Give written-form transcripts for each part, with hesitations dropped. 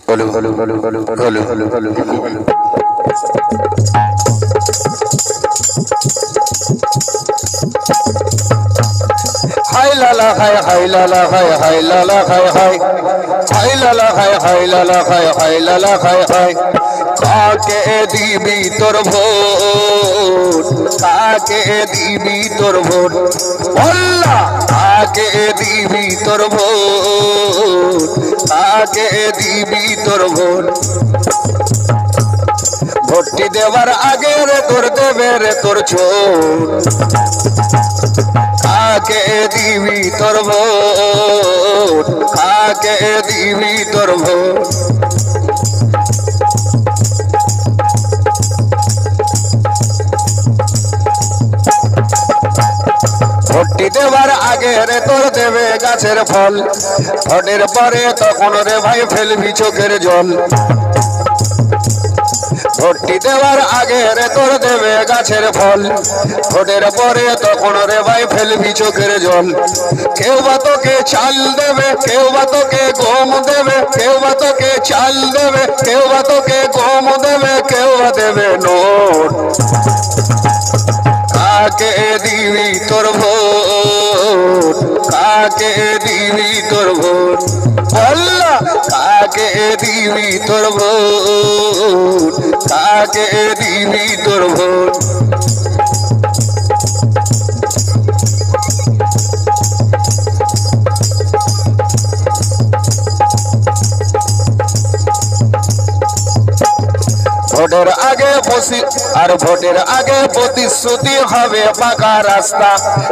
হলো হলো হলো হলো হলো হলো হলো হলো হাই লালা হাই লালা হাই লালা হাই লালা হাই লালা হাই লালা হাই কাকে দিবি তোর ভোট কাকে দিবি তোর ভোট বল্লা কাকে দিবি তোর ভোট কাকে দিবি তোর ভোট ভোটটি দেওয়ার আগে রে তোর দেবে রে তোর ছোট কাকে দিবি তোর ভোট কাকে দিবি তোর ভোট ভোটটি দেওয়ার আগে রে তোর দেবে গাছের ফল ভোটের পরে তখন রে ভাই ফেলবি চোখের জল ভোটটি দেওয়ার আগে রে তোর দেবে গাছের ফল ভোটের পরে তখন রে ভাই ফেলবি চোখের জল কেউ বা তোকে চাল দেবে কেউ বা তোকে গম দেবে কেউ বা তোকে চাল দেবে কেউ বা তোকে গম দেবে কেউ বা দেবে নোট কাকে দিবি তোর ভোট কাকে দিবি তোর ভোট বল্লা কাকে দিবি তোর ভোট কাকে দিবি তোর ভোট ভোটের আগে আর ভোটের আগে প্রতিশ্রুতি হবে পাকা রাস্তা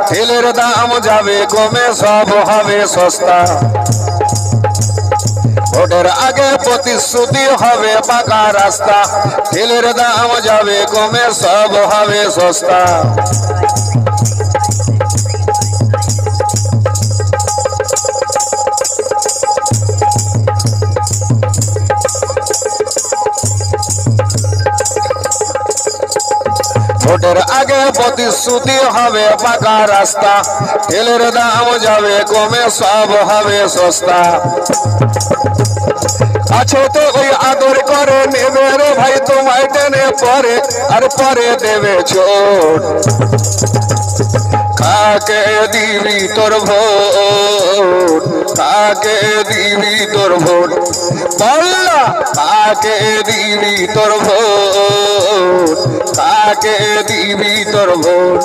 তেলের দাম যাবে কমে সব হবে সস্তা ভোটের আগে প্রতিশ্রুতি হবে পাকা রাস্তা তেলের দাম যাবে কমে সব হবে সস্তা ভোটের আগে প্রতিশ্রুতি হবে পাকা রাস্তা তেলের দাম যাবে কমে সব হবে সস্তা আছো তো ওই আদর করে নেবে রে ভাই তোমায় টেনে পরে আর পরে দেবে ছোট কাকে দিবি তোর ভোট কাকে দিবি তোর ভোট বল্লা কাকে দিবি তোর ভোট কাকে দিবি তোর ভোট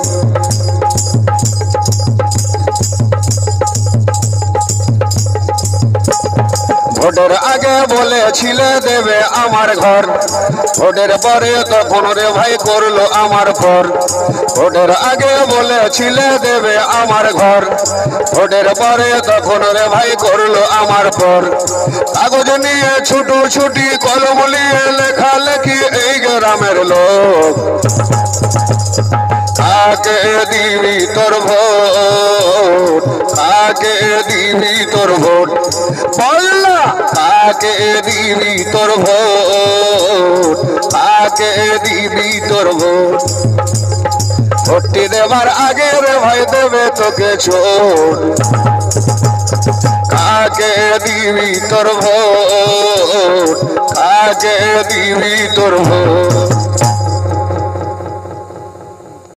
ভোটের আগে বলেছিলে দেবে আমার ঘর ভোটের পরে তখন রে ভাই করলো আমার পর ভোটের আগে বলেছিলে দেবে আমার ঘর ভোটের পরে তখন রে ভাই করলো আমার পর কাগজ নিয়ে ছুটো ছুটি কলম নিয়ে লেখালেখি এই গ্রামের লোক কাকে দিবি তোর ভোট কাকে দিবি তোর ভোট বল্লা কাকে দিবি তোর ভোট কাকে দিবি তোর ভোট ভোটটি দেবার আগে রে ভাই দেবে তোকে ছোট কাকে দিবি তোর ভোট কাকে দিবি তোর ভোট